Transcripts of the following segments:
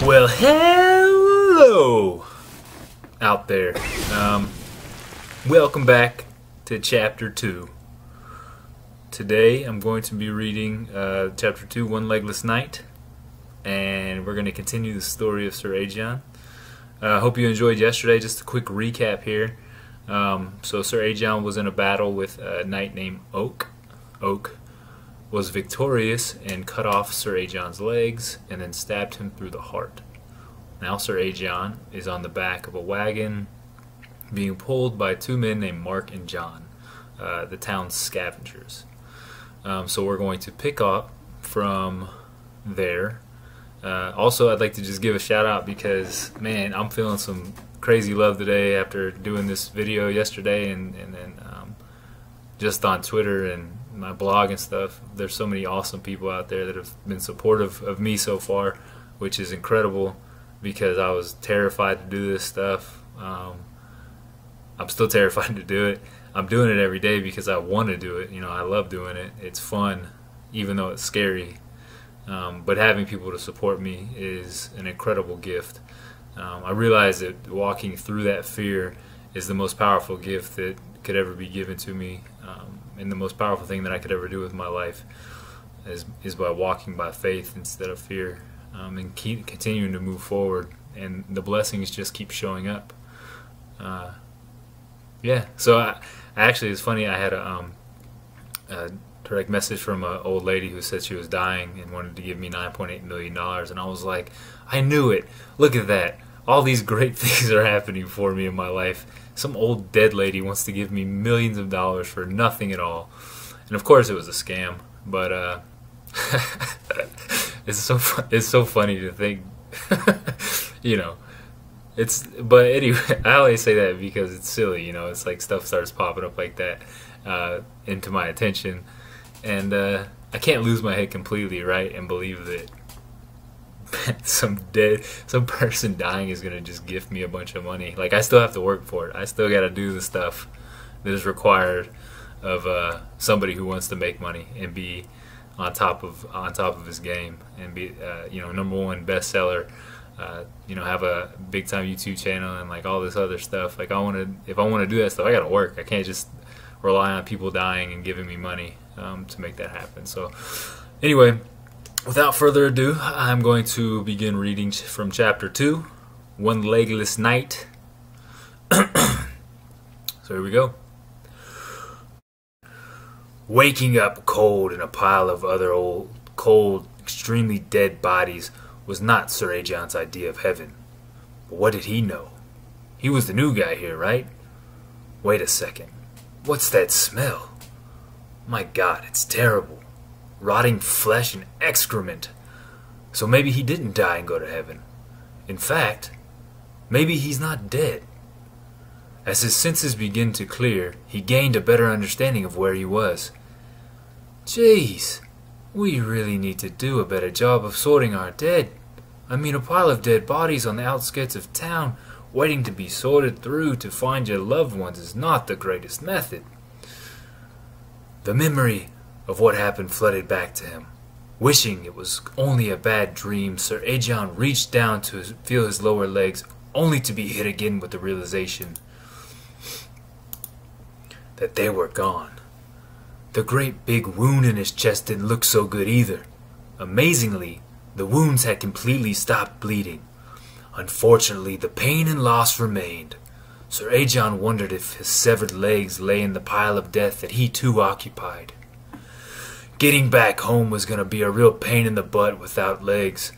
Well, hello out there. Welcome back to Chapter 2. Today I'm going to be reading Chapter 2, One Legless Knight, and we're going to continue the story of Sir Aegeon. I hope you enjoyed yesterday. Just a quick recap here. So Sir Aegeon was in a battle with a knight named Oak. Oak was victorious and cut off Sir Aegeon's legs and then stabbed him through the heart. Now Sir Aegeon is on the back of a wagon being pulled by two men named Mark and John, the town's scavengers. So we're going to pick up from there. Also, I'd like to just give a shout out because, man, I'm feeling some crazy love today after doing this video yesterday and then just on Twitter and my blog and stuff. There's so many awesome people out there that have been supportive of me so far, which is incredible because I was terrified to do this stuff. I'm still terrified to do it. I'm doing it every day because I want to do it. You know, I love doing it. It's fun, even though it's scary. But having people to support me is an incredible gift. I realize that walking through that fear is the most powerful gift that could ever be given to me, and the most powerful thing that I could ever do with my life is by walking by faith instead of fear, and keep continuing to move forward, and the blessings just keep showing up. Yeah, so I actually, it's funny, I had a direct message from an old lady who said she was dying and wanted to give me $9.8 million, and I was like, I knew it. Look at that. All these great things are happening for me in my life. Some old dead lady wants to give me millions of dollars for nothing at all. And of course it was a scam, but it's so funny to think, you know. But anyway, I always say that because it's silly, you know. It's like stuff starts popping up like that into my attention, and I can't lose my head completely, right, and believe that some person dying is gonna just gift me a bunch of money. Like, I still have to work for it. I still gotta do the stuff that is required of somebody who wants to make money and be on top of his game and be you know, #1 bestseller. You know, have a big time YouTube channel and like all this other stuff. Like, if I want to do that stuff, I gotta work. I can't just rely on people dying and giving me money to make that happen. So anyway, without further ado, I'm going to begin reading from Chapter 2, One Legless Knight. So here we go. Waking up cold in a pile of other old, cold, extremely dead bodies was not Sir Aegeon's idea of heaven. But what did he know? He was the new guy here, right? Wait a second. What's that smell? My God, it's terrible. Rotting flesh and excrement. So maybe he didn't die and go to heaven. In fact, maybe he's not dead. As his senses began to clear, he gained a better understanding of where he was. Jeez, we really need to do a better job of sorting our dead. I mean, a pile of dead bodies on the outskirts of town waiting to be sorted through to find your loved ones is not the greatest method. The memory of what happened flooded back to him. Wishing it was only a bad dream, Sir Aegeon reached down to feel his lower legs, only to be hit again with the realization that they were gone. The great big wound in his chest didn't look so good either. Amazingly, the wounds had completely stopped bleeding. Unfortunately, the pain and loss remained. Sir Aegeon wondered if his severed legs lay in the pile of death that he too occupied. Getting back home was going to be a real pain in the butt without legs.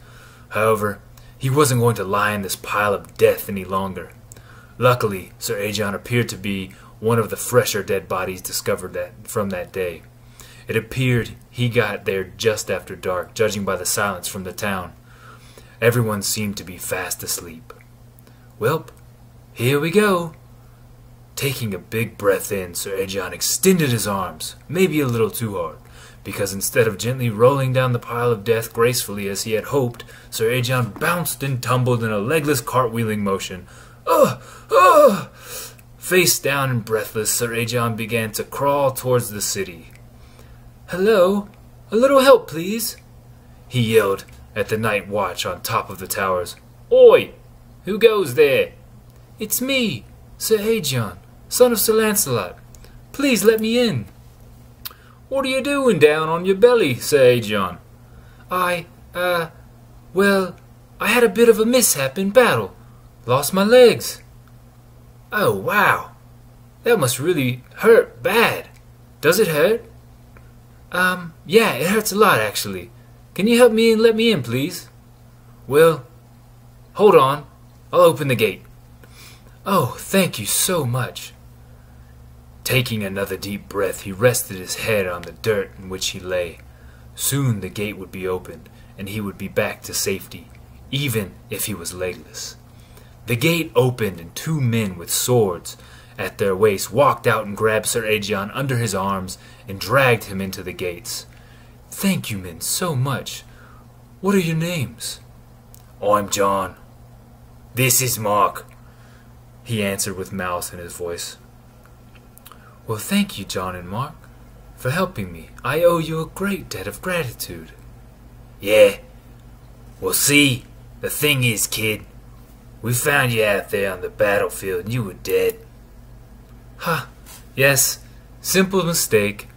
However, he wasn't going to lie in this pile of death any longer. Luckily, Sir Aegeon appeared to be one of the fresher dead bodies discovered from that day. It appeared he got there just after dark, judging by the silence from the town. Everyone seemed to be fast asleep. Welp, here we go. Taking a big breath in, Sir Aegeon extended his arms, maybe a little too hard, because instead of gently rolling down the pile of death gracefully as he had hoped, Sir Aegeon bounced and tumbled in a legless cartwheeling motion. Ugh! Ugh! Face down and breathless, Sir Aegeon began to crawl towards the city. Hello? A little help, please? He yelled at the night watch on top of the towers. "Oi! Who goes there?" "It's me, Sir Aegon, son of Sir Lancelot. Please let me in." "What are you doing down on your belly, Sir Aegon?" Well, I had a bit of a mishap in battle. Lost my legs." "Oh, wow. That must really hurt bad. Does it hurt?" Yeah, it hurts a lot, actually. Can you help me and let me in, please?" "Well, hold on. I'll open the gate." "Oh, thank you so much." Taking another deep breath, he rested his head on the dirt in which he lay. Soon the gate would be opened, and he would be back to safety, even if he was legless. The gate opened, and two men with swords at their waists walked out and grabbed Sir Aegon under his arms and dragged him into the gates. "Thank you, men, so much. What are your names?" "I'm Jon. This is Mark," he answered with malice in his voice. "Well, thank you, Jon and Mark, for helping me. I owe you a great debt of gratitude." "Yeah. Well, see, the thing is, kid, we found you out there on the battlefield and you were dead." "Ha, yes, simple mistake.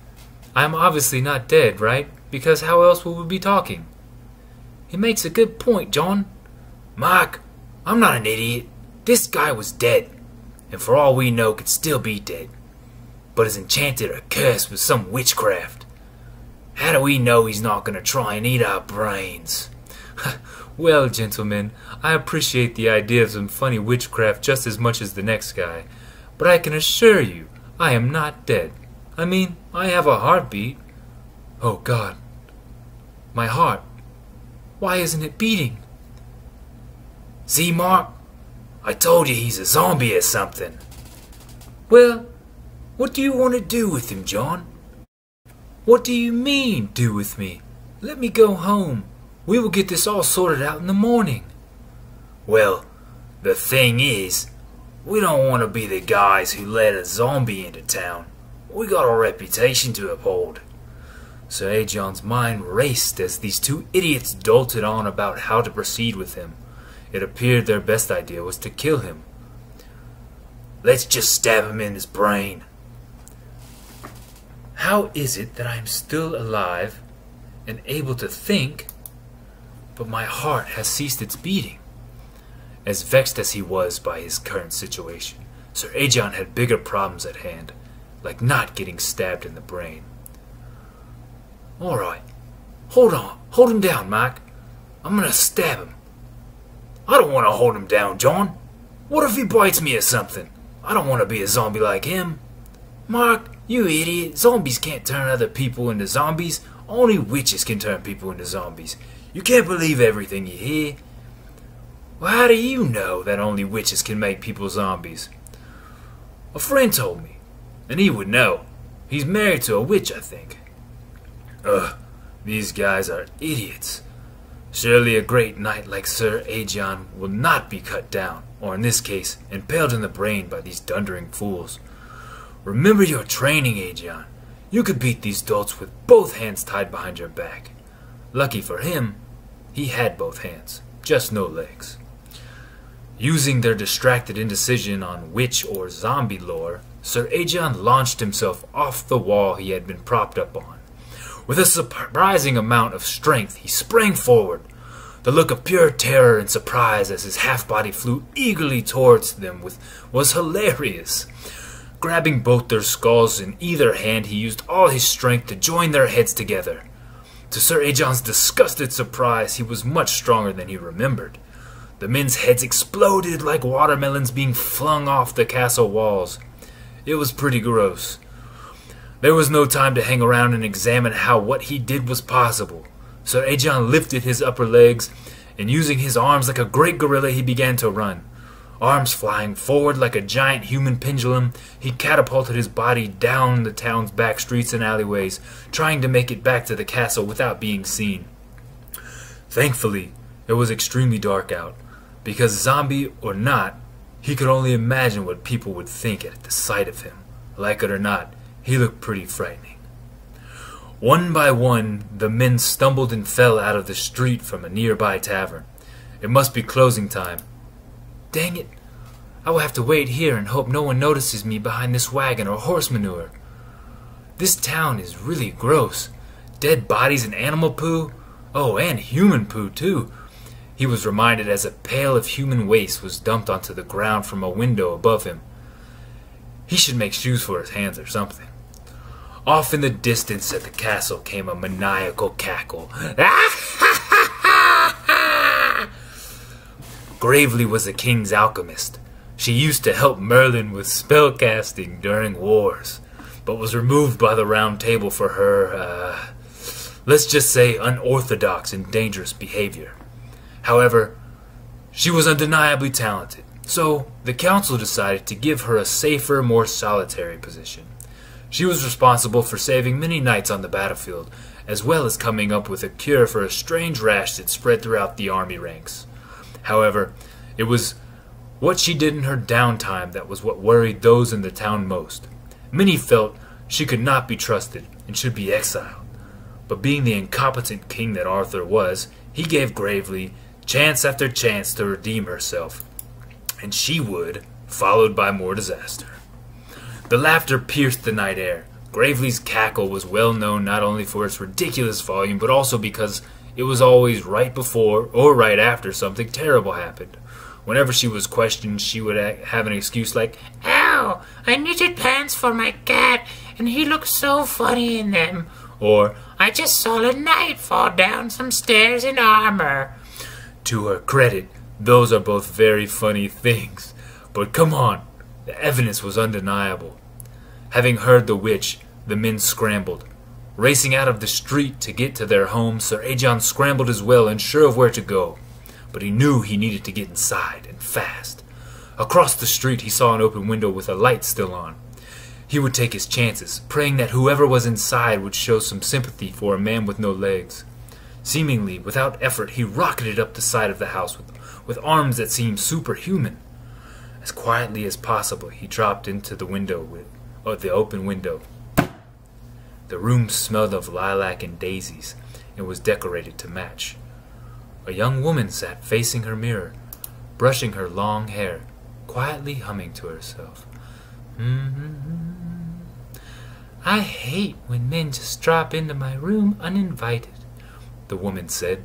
I'm obviously not dead, right? Because how else would we be talking?" "He makes a good point, Jon." "Mark, I'm not an idiot. This guy was dead, and for all we know could still be dead, but is enchanted or cursed with some witchcraft. How do we know he's not going to try and eat our brains?" "Well, gentlemen, I appreciate the idea of some funny witchcraft just as much as the next guy, but I can assure you I am not dead. I mean, I have a heartbeat. Oh, God. My heart. Why isn't it beating?" "See, Mark? I told you he's a zombie or something." "Well, what do you want to do with him, Jon?" "What do you mean, do with me? Let me go home. We will get this all sorted out in the morning." "Well, the thing is, we don't want to be the guys who let a zombie into town. We got a reputation to uphold." Sir Aegon's mind raced as these two idiots dolted on about how to proceed with him. It appeared their best idea was to kill him. "Let's just stab him in his brain." How is it that I am still alive and able to think, but my heart has ceased its beating? As vexed as he was by his current situation, Sir Aegon had bigger problems at hand, like not getting stabbed in the brain. "All right, hold on, hold him down, Mike. I'm gonna stab him." "I don't want to hold him down, Jon. What if he bites me or something? I don't want to be a zombie like him." "Mark, you idiot. Zombies can't turn other people into zombies. Only witches can turn people into zombies. You can't believe everything you hear." "Well, how do you know that only witches can make people zombies?" "A friend told me, and he would know. He's married to a witch, I think." Ugh, these guys are idiots. Surely a great knight like Sir Aegon will not be cut down, or in this case, impaled in the brain by these dundering fools. Remember your training, Aegon. You could beat these dolts with both hands tied behind your back. Lucky for him, he had both hands, just no legs. Using their distracted indecision on witch or zombie lore, Sir Aegon launched himself off the wall he had been propped up on. With a surprising amount of strength, he sprang forward. The look of pure terror and surprise as his half-body flew eagerly towards them was hilarious. Grabbing both their skulls in either hand, he used all his strength to join their heads together. To Sir Aegon's disgusted surprise, he was much stronger than he remembered. The men's heads exploded like watermelons being flung off the castle walls. It was pretty gross. There was no time to hang around and examine how what he did was possible. Sir Aegon lifted his upper legs, and using his arms like a great gorilla, he began to run. Arms flying forward like a giant human pendulum, he catapulted his body down the town's back streets and alleyways, trying to make it back to the castle without being seen. Thankfully, it was extremely dark out, because zombie or not, he could only imagine what people would think at the sight of him. Like it or not, he looked pretty frightening. One by one, the men stumbled and fell out of the street from a nearby tavern. It must be closing time. Dang it! I will have to wait here and hope no one notices me behind this wagon or horse manure. This town is really gross. Dead bodies and animal poo. Oh, and human poo, too. He was reminded as a pail of human waste was dumped onto the ground from a window above him. He should make shoes for his hands or something. Off in the distance at the castle came a maniacal cackle. Gravely was the king's alchemist. She used to help Merlin with spellcasting during wars, but was removed by the Round Table for her, let's just say, unorthodox and dangerous behavior. However, she was undeniably talented, so the council decided to give her a safer, more solitary position. She was responsible for saving many knights on the battlefield, as well as coming up with a cure for a strange rash that spread throughout the army ranks. However, it was what she did in her downtime that was what worried those in the town most. Many felt she could not be trusted and should be exiled. But being the incompetent king that Arthur was, he gave Gravely chance after chance to redeem herself. And she would, followed by more disaster. The laughter pierced the night air. Gravely's cackle was well known not only for its ridiculous volume, but also because it was always right before or right after something terrible happened. Whenever she was questioned, she would have an excuse like, "Ow, I knitted pants for my cat, and he looks so funny in them." or, "I just saw a knight fall down some stairs in armor." to her credit, those are both very funny things. But come on, the evidence was undeniable. Having heard the witch, the men scrambled. Racing out of the street to get to their home, Sir Aegon scrambled as well, unsure of where to go. But he knew he needed to get inside, and fast. Across the street he saw an open window with a light still on. He would take his chances, praying that whoever was inside would show some sympathy for a man with no legs. Seemingly, without effort, he rocketed up the side of the house with arms that seemed superhuman. As quietly as possible, he dropped into the open window. The room smelled of lilac and daisies, and was decorated to match. A young woman sat facing her mirror, brushing her long hair, quietly humming to herself. "I hate when men just drop into my room uninvited," the woman said.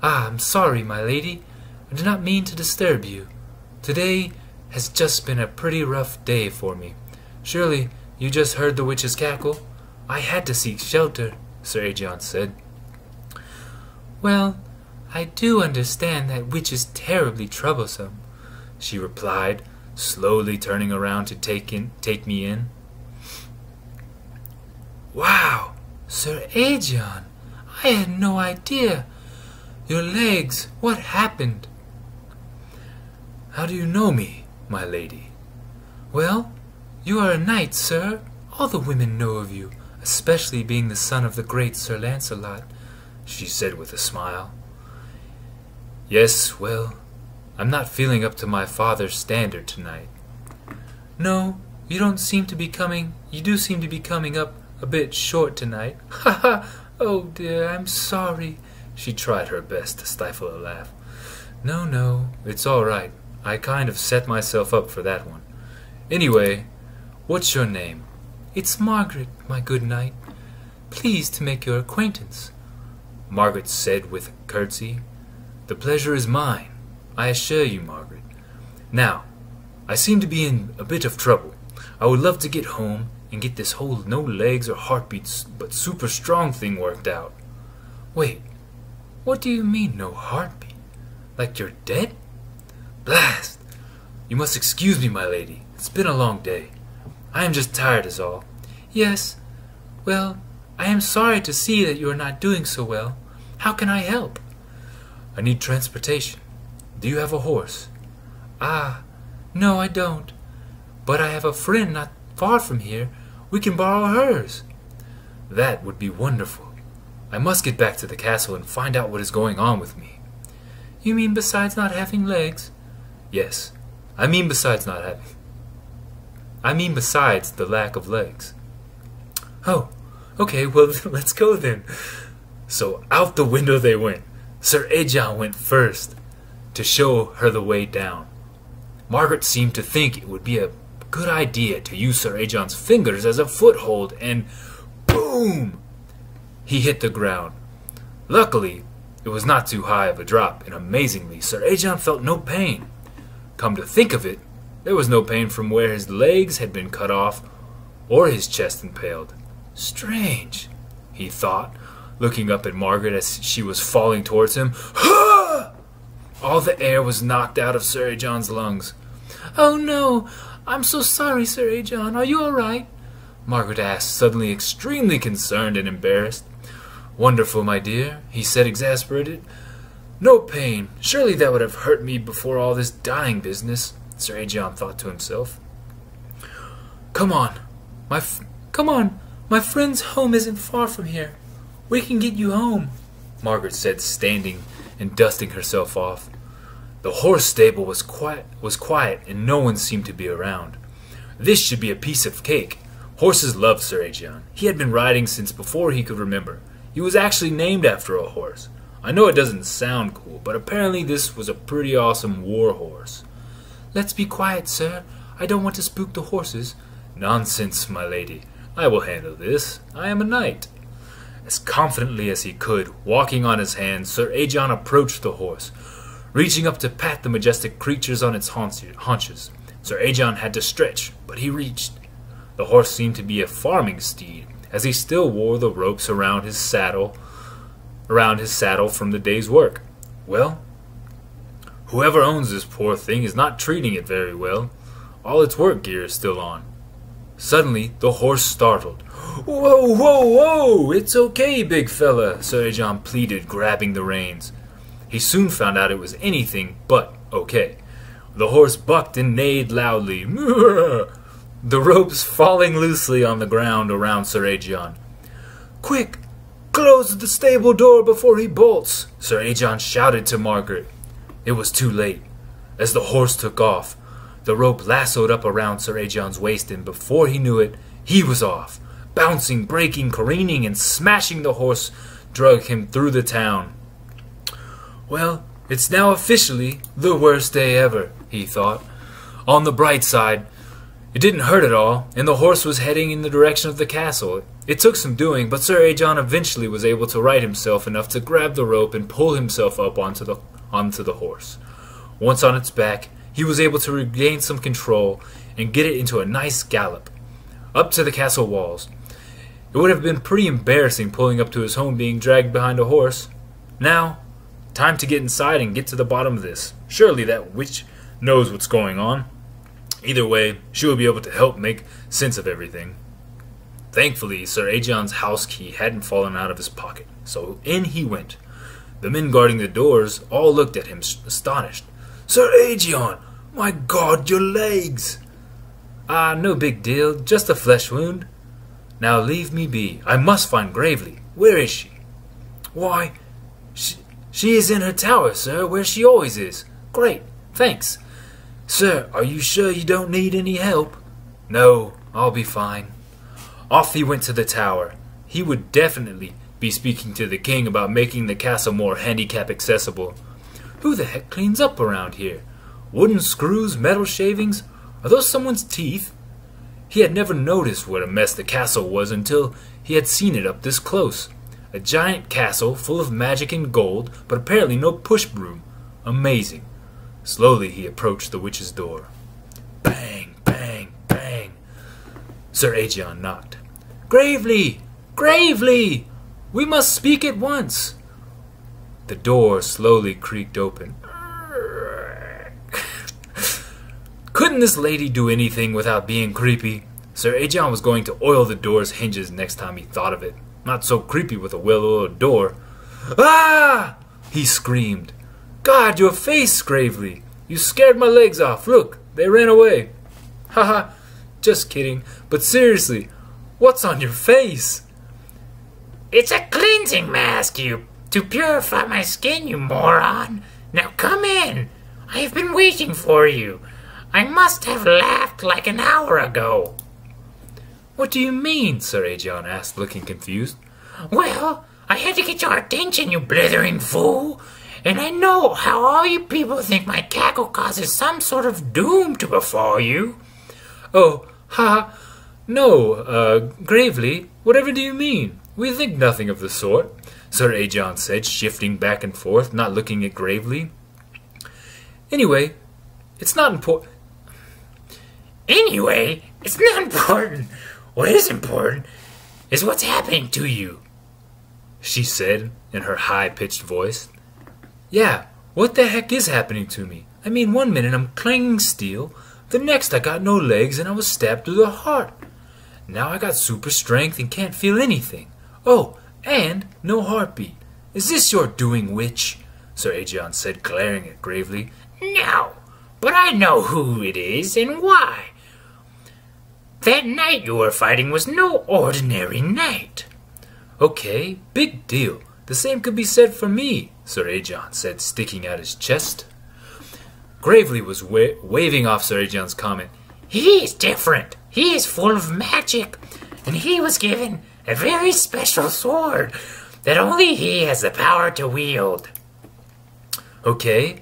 "Ah, I'm sorry, my lady. I did not mean to disturb you. Today has just been a pretty rough day for me. Surely you just heard the witch's cackle? I had to seek shelter," Sir Aegon said. "Well, I do understand that witch is terribly troublesome," she replied, slowly turning around to take me in. "Wow, Sir Aegon, I had no idea. Your legs, what happened?" "How do you know me, my lady?" "Well, you are a knight, sir. All the women know of you, especially being the son of the great Sir Lancelot," she said with a smile. "Yes, well, I'm not feeling up to my father's standard tonight." "No, you do seem to be coming up a bit short tonight." "Ha ha! Oh dear, I'm sorry." She tried her best to stifle a laugh. No, it's all right. I kind of set myself up for that one. Anyway, what's your name?" "It's Margaret, my good knight. Pleased to make your acquaintance," Margaret said with a curtsy. "The pleasure is mine, I assure you, Margaret. Now, I seem to be in a bit of trouble. I would love to get home and get this whole no legs or heartbeats but super strong thing worked out." "Wait, what do you mean no heartbeat? Like you're dead?" "Blast! You must excuse me, my lady. It's been a long day. I am just tired is all." "Yes, well, I am sorry to see that you are not doing so well. How can I help?" "I need transportation. Do you have a horse?" "Ah, no, I don't. But I have a friend not far from here. We can borrow hers." "That would be wonderful. I must get back to the castle and find out what is going on with me." "You mean besides not having legs?" "Yes, I mean besides the lack of legs." "Oh, Okay, well, let's go then. So out the window they went. Sir Aegon went first to show her the way down. Margaret seemed to think it would be a good idea to use Sir Aegon's fingers as a foothold, and boom! He hit the ground. Luckily, it was not too high of a drop, and amazingly, Sir Aegon felt no pain. Come to think of it, there was no pain from where his legs had been cut off or his chest impaled. Strange, he thought, looking up at Margaret as she was falling towards him. All the air was knocked out of Sir Aegon's lungs. Oh no, I'm so sorry, Sir Aegon. Are you all right? Margaret asked, suddenly extremely concerned and embarrassed. Wonderful, my dear, he said, exasperated. No pain. Surely that would have hurt me before all this dying business, Sir Aegon thought to himself. Come on. My friend's home isn't far from here. We can get you home, Margaret said, standing and dusting herself off. The horse stable was quiet, and no one seemed to be around. This should be a piece of cake. Horses loved Sir Aegon. He had been riding since before he could remember. He was actually named after a horse. I know it doesn't sound cool, but apparently this was a pretty awesome war horse. Let's be quiet, sir. I don't want to spook the horses. Nonsense, my lady. I will handle this. I am a knight. As confidently as he could, walking on his hands, Sir Aegon approached the horse, reaching up to pat the majestic creatures on its haunches. Sir Aegon had to stretch, but he reached. The horse seemed to be a farming steed, as he still wore the ropes around his saddle from the day's work. Well, whoever owns this poor thing is not treating it very well. All its work gear is still on. Suddenly, the horse startled. Whoa, whoa, whoa! It's okay, big fella, Sir Aegon pleaded, grabbing the reins. He soon found out it was anything but okay. The horse bucked and neighed loudly, the ropes falling loosely on the ground around Sir Aegon. Quick! Close the stable door before he bolts, Sir Aegon shouted to Margaret. It was too late. As the horse took off, the rope lassoed up around Sir Aegon's waist, and before he knew it, he was off. Bouncing, breaking, careening, and smashing, the horse drug him through the town. Well, it's now officially the worst day ever, he thought. On the bright side, it didn't hurt at all, and the horse was heading in the direction of the castle. It took some doing, but Sir Aegon eventually was able to right himself enough to grab the rope and pull himself up onto the horse. Once on its back, he was able to regain some control and get it into a nice gallop up to the castle walls. It would have been pretty embarrassing pulling up to his home being dragged behind a horse. Now, time to get inside and get to the bottom of this. Surely that witch knows what's going on. Either way, she will be able to help make sense of everything. Thankfully, Sir Aegon's house key hadn't fallen out of his pocket, so in he went. The men guarding the doors all looked at him astonished. Sir Aegon! My God, your legs! Ah, no big deal, just a flesh wound. Now leave me be. I must find Gravely. Where is she? Why, she is in her tower, sir, where she always is. Great, thanks. Sir, are you sure you don't need any help? No, I'll be fine. Off he went to the tower. He would definitely be speaking to the king about making the castle more handicap accessible. Who the heck cleans up around here? Wooden screws, metal shavings? Are those someone's teeth? He had never noticed what a mess the castle was until he had seen it up this close. A giant castle full of magic and gold, but apparently no push broom. Amazing. Slowly he approached the witch's door. Bang, bang, bang. Sir Aegon knocked. Gravely! Gravely! We must speak at once. The door slowly creaked open. Couldn't this lady do anything without being creepy? Sir Aegon was going to oil the door's hinges next time he thought of it. Not so creepy with a well-oiled door. Ah! He screamed. God, your face, Gravely. You scared my legs off. Look, they ran away. Haha, just kidding. But seriously, what's on your face? It's a cleansing mask, to purify my skin, you moron. Now come in. I have been waiting for you. I must have laughed like an hour ago. What do you mean? Sir Aegon asked, looking confused. Well, I had to get your attention, you blithering fool. And I know how all you people think my cackle causes some sort of doom to befall you. Oh, ha, no, Gravely, whatever do you mean? We think nothing of the sort, Sir Aegon said, shifting back and forth, not looking at Gravely. Anyway, it's not important. Anyway, it's not important. What is important is what's happening to you, she said in her high-pitched voice. Yeah, what the heck is happening to me? I mean, one minute I'm clanging steel, the next I got no legs and I was stabbed through the heart. Now I got super strength and can't feel anything. Oh, and no heartbeat. Is this your doing, witch? Sir Aegon said, glaring at Gravely. No, but I know who it is and why. That knight you were fighting was no ordinary knight. Okay, big deal. The same could be said for me, Sir Aegon said, sticking out his chest. Gravely was waving off Sir Aegon's comment. He is different. He is full of magic, and he was given a very special sword that only he has the power to wield. Okay,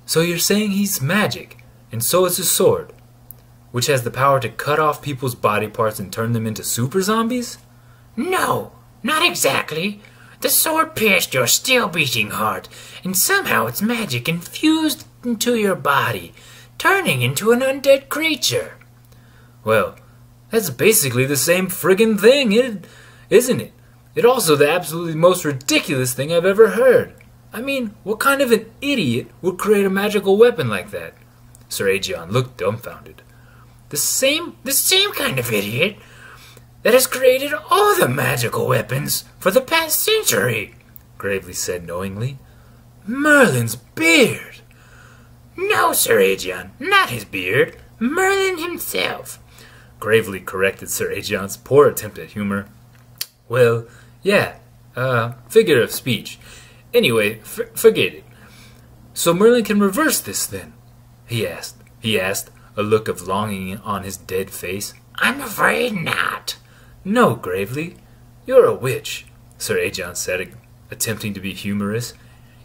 so you're saying he's magic, and so is his sword, which has the power to cut off people's body parts and turn them into super zombies? No, not exactly. The sword pierced your still-beating heart, and somehow its magic infused into your body, turning into an undead creature. Well, that's basically the same friggin' thing, isn't it? It's also the absolutely most ridiculous thing I've ever heard. I mean, what kind of an idiot would create a magical weapon like that? Sir Aegon looked dumbfounded. The same kind of idiot that has created all the magical weapons for the past century, Gravely said knowingly. Merlin's beard. No, Sir Aegon, not his beard. Merlin himself. Gravely corrected Sir Aegon's poor attempt at humor. Well, yeah, figure of speech. Anyway, forget it. So Merlin can reverse this then? He asked, a look of longing on his dead face. I'm afraid not. No, Gravely. You're a witch, Sir Aegon said, attempting to be humorous.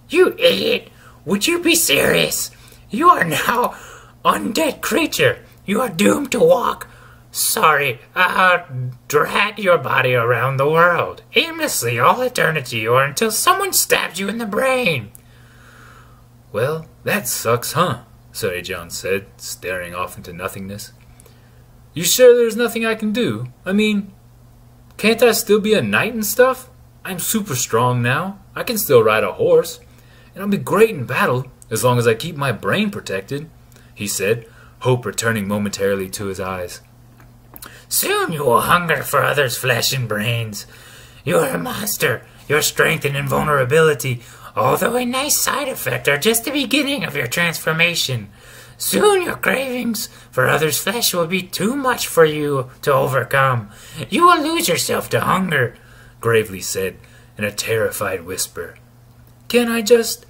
You idiot! Would you be serious? You are now undead creature. You are doomed to walk. Drag your body around the world, aimlessly all eternity or until someone stabs you in the brain. Well, that sucks, huh? Sir Aegon said, staring off into nothingness. You sure there's nothing I can do? I mean, can't I still be a knight and stuff? I'm super strong now. I can still ride a horse. And I'll be great in battle, as long as I keep my brain protected, he said, hope returning momentarily to his eyes. Soon you will hunger for others' flesh and brains. You are a monster. Your strength and invulnerability, although a nice side effect, are just the beginning of your transformation. Soon your cravings for others' flesh will be too much for you to overcome. You will lose yourself to hunger, Gravely said in a terrified whisper. Can I just,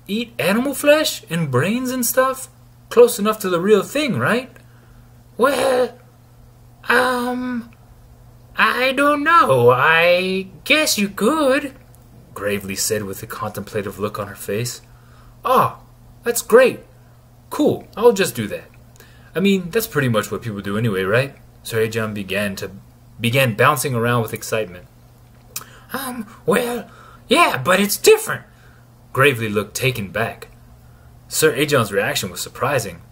eat animal flesh and brains and stuff? Close enough to the real thing, right? Well, I don't know. I guess you could, Gravely said with a contemplative look on her face. Ah, that's great. Cool, I'll just do that. I mean, that's pretty much what people do anyway, right? Sir Aegon began bouncing around with excitement. Well, yeah, but it's different. Gravely looked taken back. Sir Aegon's reaction was surprising.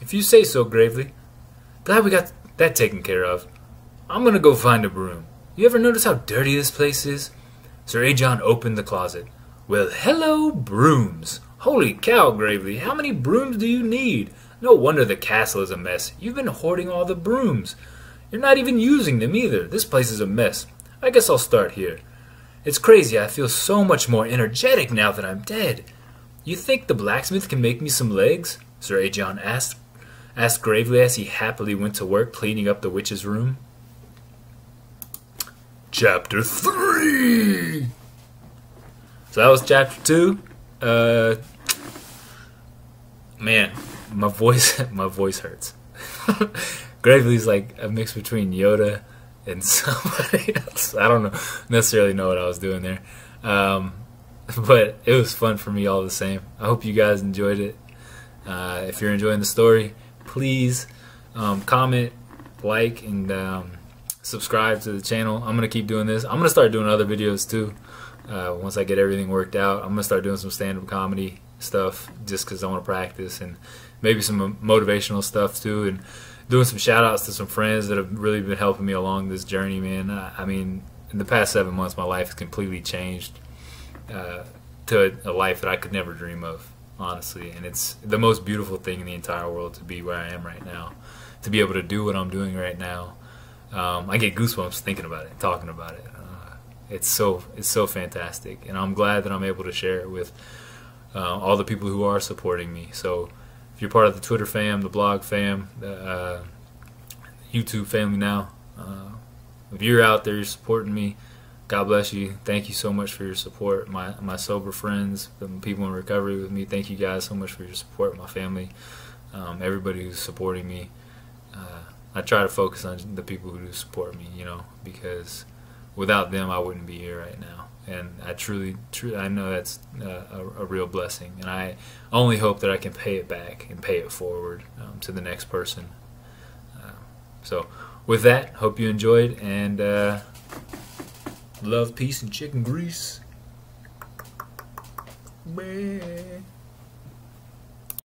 If you say so, Gravely. Glad we got that taken care of. I'm gonna go find a broom. You ever notice how dirty this place is? Sir Aegon opened the closet. Well, hello, brooms. Holy cow, Gravely, how many brooms do you need? No wonder the castle is a mess. You've been hoarding all the brooms. You're not even using them either. This place is a mess. I guess I'll start here. It's crazy, I feel so much more energetic now that I'm dead. You think the blacksmith can make me some legs? Sir Aegon asked Gravely as he happily went to work cleaning up the witch's room. Chapter 3! So that was chapter 2. Man, my voice hurts. Gravely's like a mix between Yoda and somebody else. I don't necessarily know what I was doing there. But it was fun for me all the same. I hope you guys enjoyed it. If you're enjoying the story, please comment, like, and subscribe to the channel. I'm going to keep doing this. I'm going to start doing other videos too. Once I get everything worked out, I'm going to start doing some stand-up comedy stuff just because I want to practice, and maybe some motivational stuff too, and doing some shout-outs to some friends that have really been helping me along this journey, man. I mean, in the past 7 months, my life has completely changed to a life that I could never dream of, honestly. And it's the most beautiful thing in the entire world to be where I am right now, to be able to do what I'm doing right now. I get goosebumps thinking about it, talking about it. It's so fantastic, and I'm glad that I'm able to share it with all the people who are supporting me. So if you're part of the Twitter fam, the blog fam, the YouTube family now, if you're out there, you're supporting me, God bless you. Thank you so much for your support. My sober friends, the people in recovery with me, thank you guys so much for your support. My family, everybody who's supporting me. I try to focus on the people who do support me, you know, because without them I wouldn't be here right now. And I truly I know that's a real blessing, and I only hope that I can pay it back and pay it forward to the next person. So with that, hope you enjoyed, and love, peace, and chicken grease. Man.